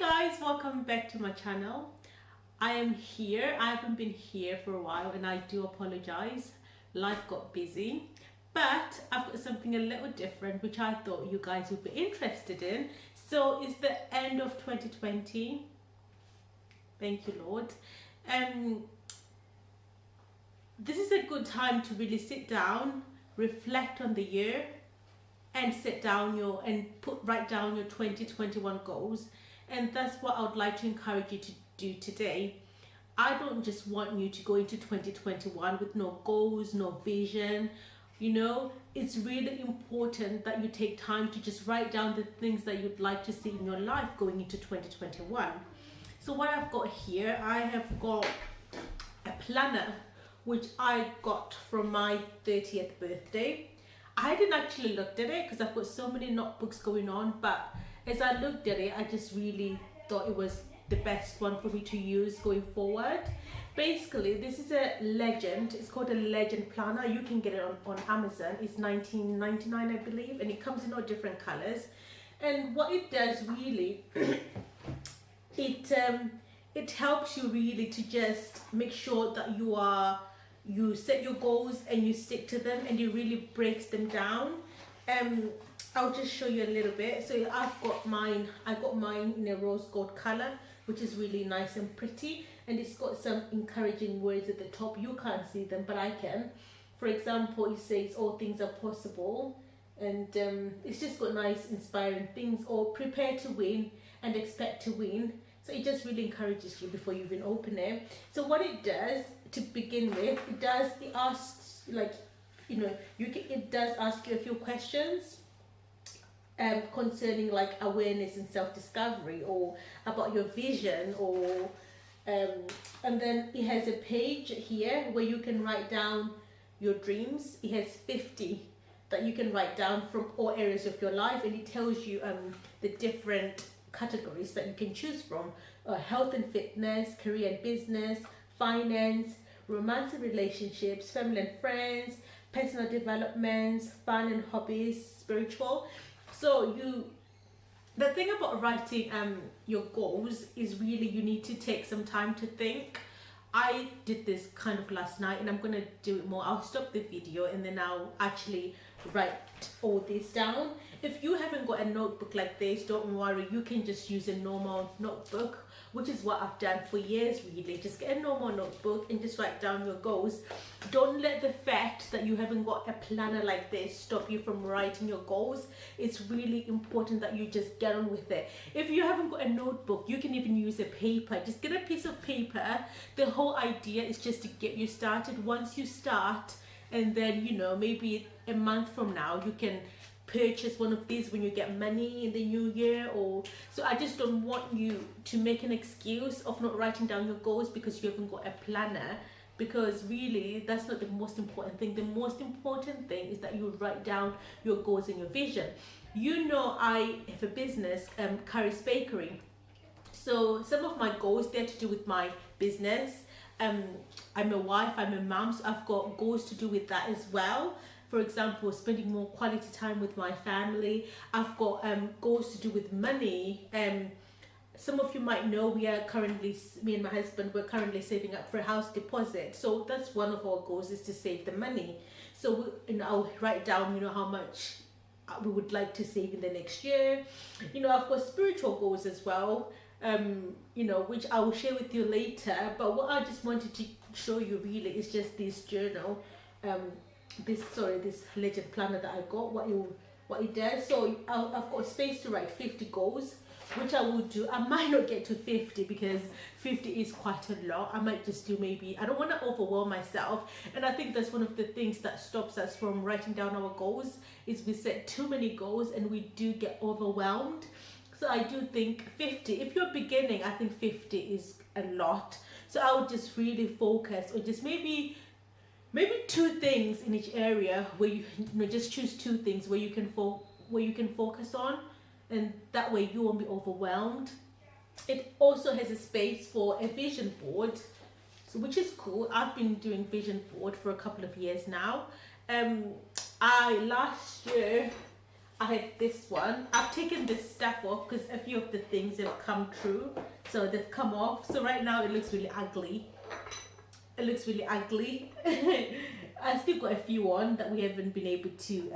Guys, welcome back to my channel. I am here. I haven't been here for a while and I do apologize. Life got busy, but I've got something a little different which I thought you guys would be interested in. So it's the end of 2020. Thank you, Lord. This is a good time to really sit down, reflect on the year, and write down your 2021 goals. And that's what I would like to encourage you to do today. I don't just want you to go into 2021 with no goals, no vision. It's really important that you take time to just write down the things that you'd like to see in your life going into 2021. So what I've got here, I have got a planner which I got from my 30th birthday. I didn't actually look at it because I've got so many notebooks going on, but as I looked at it, I just really thought it was the best one for me to use going forward. Basically, this is a Legend. It's called a Legend planner. You can get it on Amazon. It's $19.99, I believe, and it comes in all different colors. And what it does really, it helps you really to just make sure that you set your goals and you stick to them, and it really breaks them down. I'll just show you a little bit. So I got mine in a rose gold color, which is really nice and pretty, and it's got some encouraging words at the top. You can't see them, but I can. For example, it says all things are possible, and it's just got nice inspiring things, or prepare to win and expect to win. So it just really encourages you before you even open it. So what it does to begin with, it asks, it does ask you a few questions concerning like awareness and self-discovery, or about your vision, or and then it has a page here where you can write down your dreams. It has 50 that you can write down from all areas of your life, and it tells you the different categories that you can choose from: health and fitness, career and business, finance, romance and relationships, family and friends, personal development, fun and hobbies, spiritual. So the thing about writing your goals is really you need to take some time to think. I did this kind of last night, and I'm going to do it more. I'll stop the video and then I'll actually write all this down. If you haven't got a notebook like this, don't worry, you can just use a normal notebook, which is what I've done for years really. Just get a normal notebook and just write down your goals. Don't let the fact that you haven't got a planner like this stop you from writing your goals. It's really important that you just get on with it. If you haven't got a notebook, you can even use a paper. Just get a piece of paper. The whole idea is just to get you started. Once you start, and then maybe a month from now you can purchase one of these when you get money in the new year. Or so I just don't want you to make an excuse of not writing down your goals because you haven't got a planner, because really that's not the most important thing. The most important thing is that you write down your goals and your vision. I have a business, Curry's Bakery. So some of my goals, they're to do with my business. I'm a wife, I'm a mom, so I've got goals to do with that as well. For example, spending more quality time with my family. I've got goals to do with money. Some of you might know me and my husband, we're currently saving up for a house deposit. So that's one of our goals, is to save the money. So I'll write down, how much we would like to save in the next year. I've got spiritual goals as well, which I will share with you later. But what I just wanted to show you really is just this journal, this Legend planner that I got, what it does. So I've got space to write 50 goals, which I will do. I might not get to 50 because 50 is quite a lot. I might just do maybe, I don't want to overwhelm myself. And I think that's one of the things that stops us from writing down our goals, is we set too many goals and we do get overwhelmed. So I do think 50, if you're beginning, I think 50 is a lot. So I would just really focus on just maybe 2 things in each area, where you just choose 2 things where you can focus on, and that way you won't be overwhelmed. It also has a space for a vision board, so which is cool. I've been doing vision board for a couple of years now. Last year I had this one. I've taken this stuff off because a few of the things have come true, so they've come off. So right now it looks really ugly. It looks really ugly. I still got a few on that we haven't been able to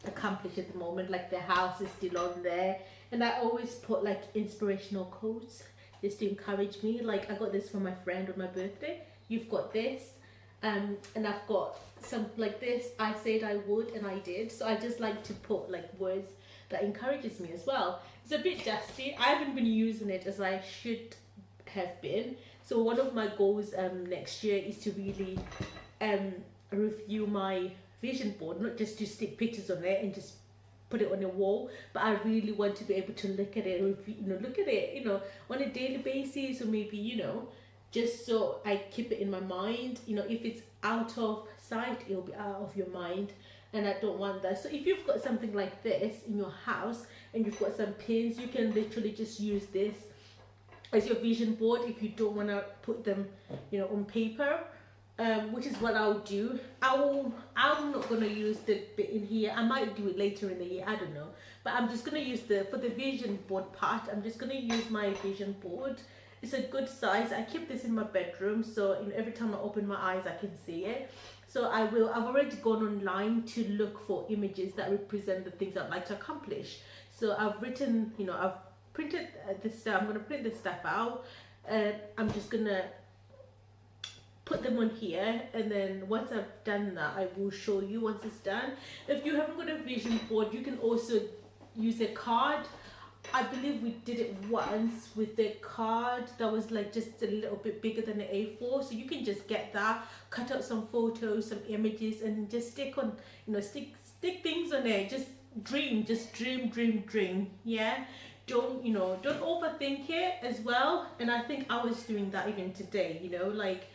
accomplish at the moment. Like the house is still on there, and I always put like inspirational quotes just to encourage me. Like I got this from my friend on my birthday. You've got this, and I've got some like this. I said I would, and I did. So I just like to put like words that encourages me as well. It's a bit dusty. I haven't been using it as I should have been. So one of my goals next year is to really review my vision board, not just to stick pictures on it and just put it on a wall, but I really want to be able to look at it, look at it, on a daily basis, or maybe, just so I keep it in my mind. If it's out of sight, it'll be out of your mind, and I don't want that. So if you've got something like this in your house and you've got some pins, you can literally just use this as your vision board if you don't want to put them, on paper. Which is what I'll do. I'm not gonna use the bit in here. I might do it later in the year, I don't know. But I'm just gonna use for the vision board part, I'm just gonna use my vision board. It's a good size. I keep this in my bedroom, so every time I open my eyes I can see it. So I've already gone online to look for images that represent the things I'd like to accomplish. So I've written, I've printed this stuff. I'm gonna print this stuff out, and I'm just gonna put them on here, and then once I've done that I will show you once it's done. If you haven't got a vision board, you can also use a card. I believe we did it once with the card that was like just a little bit bigger than an A4, so you can just get that, cut out some photos, some images, and just stick on, stick things on there. Just dream, yeah. Don't overthink it as well. And I think I was doing that even today, like,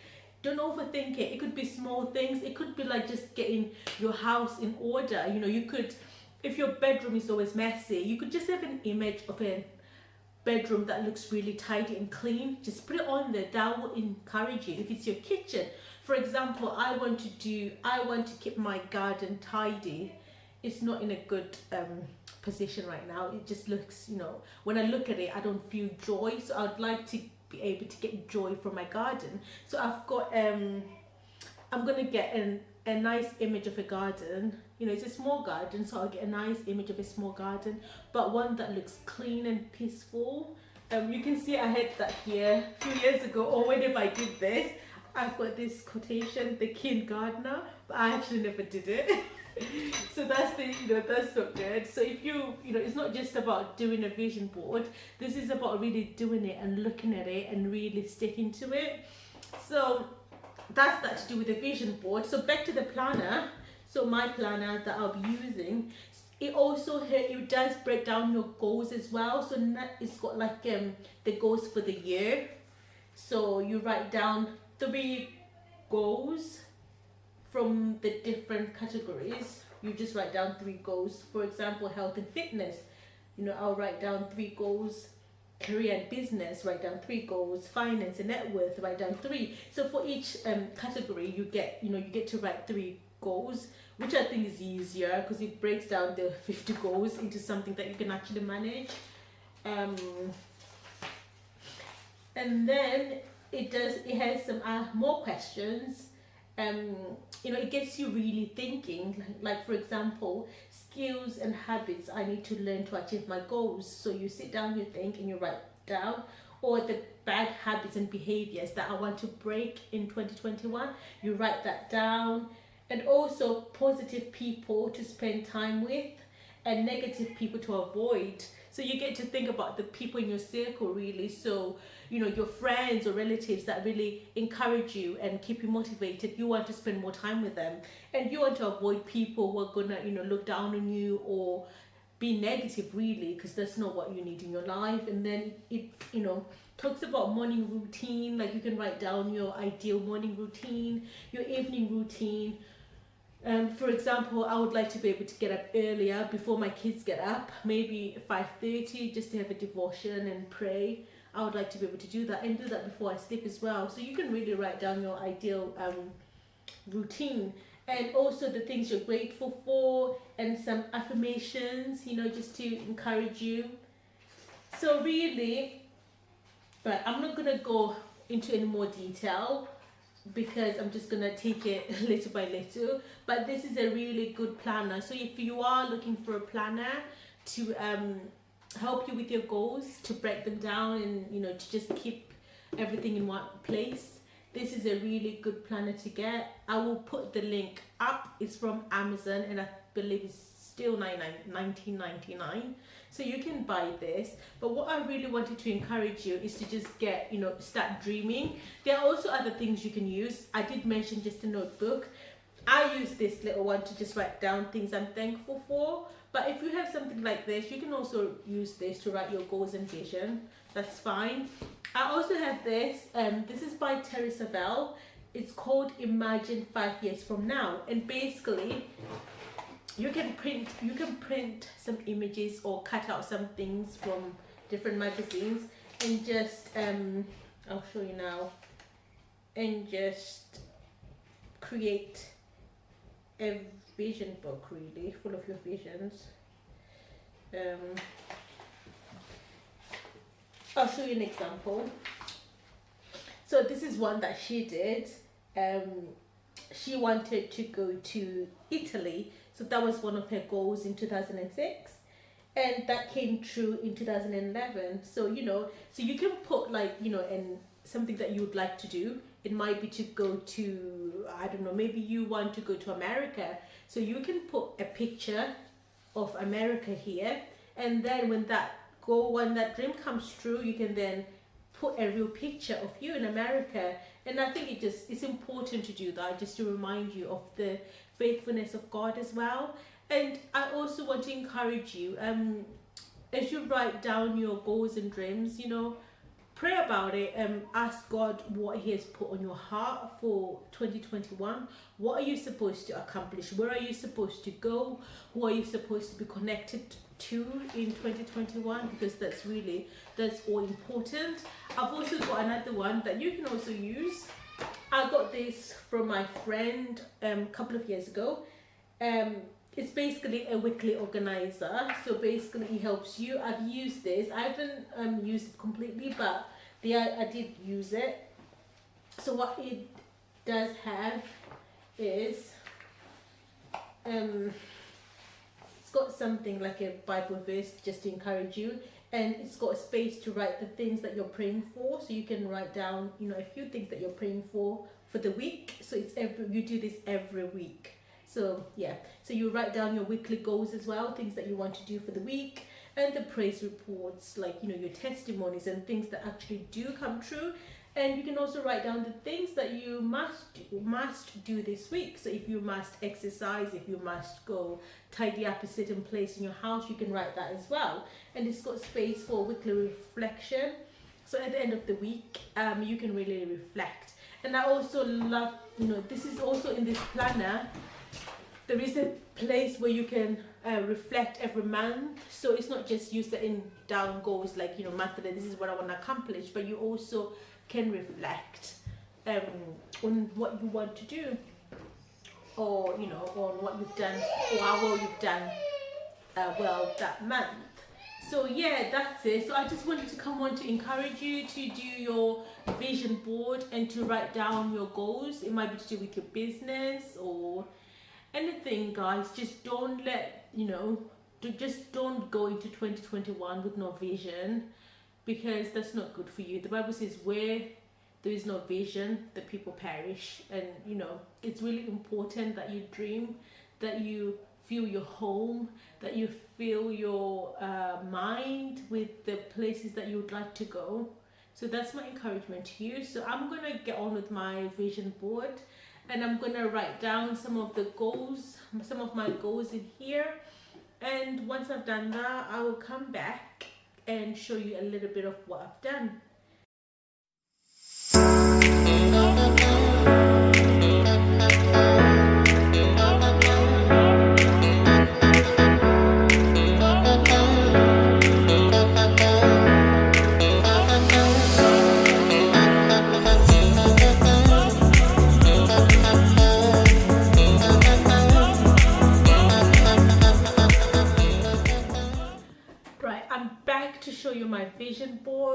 don't overthink it. It could be small things. It could be like just getting your house in order. You could, if your bedroom is always messy, you could just have an image of a bedroom that looks really tidy and clean. Just put it on there. That will encourage you. If it's your kitchen, for example, I want to keep my garden tidy. It's not in a good position right now. It just looks, when I look at it, I don't feel joy. So I'd like to be able to get joy from my garden. So I've got I'm gonna get a nice image of a garden. It's a small garden, so I'll get a nice image of a small garden, but one that looks clean and peaceful. You can see I had that here a few years ago, or whenever I did this, I've got this quotation, the King Gardener, but I actually never did it. So that's that's not good. So if it's not just about doing a vision board. This is about really doing it and looking at it and really sticking to it. So that's that to do with the vision board. So back to the planner. So my planner that I'll be using, it does break down your goals as well. So it's got like the goals for the year. So you write down 3 goals from the different categories. You just write down 3 goals. For example, health and fitness, I'll write down 3 goals. Career and business, write down 3 goals. Finance and net worth, write down 3. So for each category, you get to write 3 goals, which I think is easier because it breaks down the 50 goals into something that you can actually manage. And then it has some more questions. It gets you really thinking, like for example, skills and habits I need to learn to achieve my goals. So you sit down, you think, and you write down, or the bad habits and behaviors that I want to break in 2021, you write that down. And also positive people to spend time with and negative people to avoid. So you get to think about the people in your circle really. So, your friends or relatives that really encourage you and keep you motivated. You want to spend more time with them. And you want to avoid people who are gonna, look down on you or be negative really, because that's not what you need in your life. And then it, talks about morning routine. Like you can write down your ideal morning routine, your evening routine. For example, I would like to be able to get up earlier before my kids get up, maybe 5:30, just to have a devotion and pray. I would like to be able to do that and do that before I sleep as well. So you can really write down your ideal routine. and also the things you're grateful for, and some affirmations, just to encourage you. So really, but I'm not gonna go into any more detail because I'm just gonna take it little by little. But this is a really good planner. So if you are looking for a planner to help you with your goals, to break them down, and to just keep everything in one place, this is a really good planner to get. I will put the link up. It's from Amazon, and I believe it's still $19.99. So you can buy this. But what I really wanted to encourage you is to just get, start dreaming. There are also other things you can use. I did mention just a notebook. I use this little one to just write down things I'm thankful for. But if you have something like this, you can also use this to write your goals and vision. That's fine. I also have this. This is by Terry Savelle. It's called Imagine 5 Years From Now. And basically, you can print some images or cut out some things from different magazines and just I'll show you now, and just create a vision book, really full of your visions. I'll show you an example. So this is one that she did. She wanted to go to Italy. So that was one of her goals in 2006, and that came true in 2011. So so you can put and something that you would like to do. It might be to go to, I don't know, maybe you want to go to America. So you can put a picture of America here, and then when that dream comes true, you can then put a real picture of you in America. And I think it's important to do that, just to remind you of the faithfulness of God as well. And I also want to encourage you, as you write down your goals and dreams, pray about it. Ask God what He has put on your heart for 2021. What are you supposed to accomplish? Where are you supposed to go? Who are you supposed to be connected to in 2021? Because that's all important. I've also got another one that you can also use. I got this from my friend a couple of years ago. It's basically a weekly organizer. So basically it helps you. I've used this. I haven't used it completely, but I did use it. So what it does have is it's got something like a Bible verse just to encourage you, and it's got a space to write the things that you're praying for. So you can write down a few things that you're praying for the week. So you do this every week. So yeah, so you write down your weekly goals as well, things that you want to do for the week, and the praise reports, like your testimonies and things that actually do come true. And you can also write down the things that you must do this week. So if you must exercise, if you must go tidy up a certain place in your house, you can write that as well. And it's got space for weekly reflection. So at the end of the week, you can really reflect. And I also love, this is also in this planner, there is a place where you can reflect every month. So it's not just you setting down goals like, monthly, this is what I want to accomplish, but you also can reflect on what you want to do, or on what you've done, or how well you've done that month. So yeah, that's it. So I just wanted to come on to encourage you to do your vision board and to write down your goals. It might be to do with your business or anything, guys. Just don't just don't go into 2021 with no vision, because that's not good for you. The Bible says where there is no vision, the people perish. And it's really important that you dream, that you feel your home, that you fill your mind with the places that you would like to go. So that's my encouragement to you. So I'm gonna get on with my vision board, and I'm gonna write down some of my goals in here. And once I've done that, I will come back and show you a little bit of what I've done.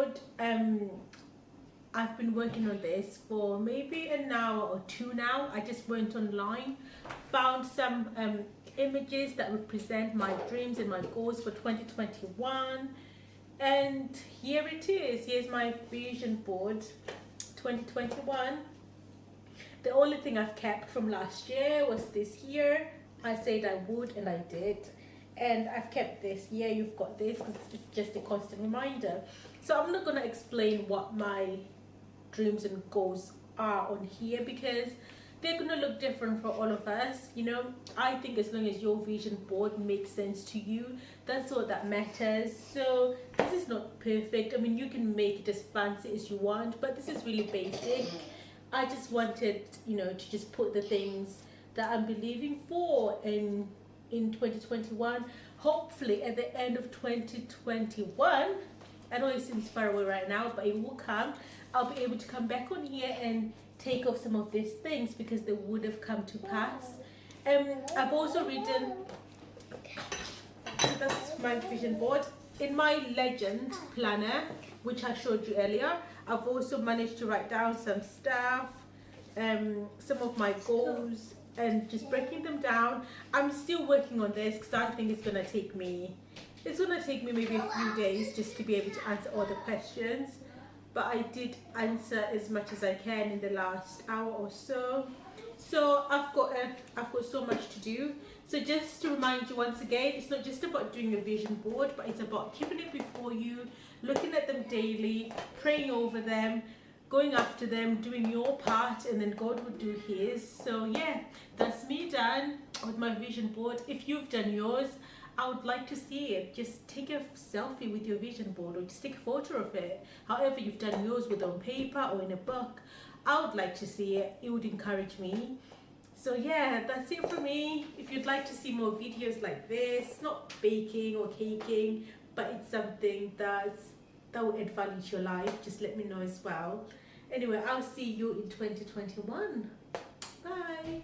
board, I've been working on this for maybe an hour or two now. I just went online, found some images that represent my dreams and my goals for 2021, and here it is. Here's my vision board 2021. The only thing I've kept from last year was this here. I said I would, and I did. And I've kept this. Yeah, you've got this because it's just a constant reminder. So I'm not going to explain what my dreams and goals are on here because they're going to look different for all of us. You know, I think as long as your vision board makes sense to you, that's all that matters. So this is not perfect. I mean, you can make it as fancy as you want, but this is really basic. I just wanted, you know, to just put the things that I'm believing for in 2021. Hopefully at the end of 2021, I know it seems far away right now, but it will come. I'll be able to come back on here and take off some of these things because they would have come to pass. I've also written, so that's my vision board. In my legend planner, which I showed you earlier, I've also managed to write down some stuff, some of my goals, and just breaking them down. I'm still working on this because I think it's gonna take me maybe a few days just to be able to answer all the questions. But I did answer as much as I can in the last hour or so. So I've got so much to do. So just to remind you once again, it's not just about doing a vision board, but it's about keeping it before you, looking at them daily, praying over them, going after them, doing your part, and then God will do his. So yeah, that's me done with my vision board. If you've done yours, I would like to see it. Just take a selfie with your vision board or just take a photo of it. However you've done yours, whether on paper or in a book, I would like to see it. It would encourage me. So yeah, that's it for me. If you'd like to see more videos like this, not baking or caking, but it's something that will add value to your life, just let me know as well. Anyway, I'll see you in 2021. Bye.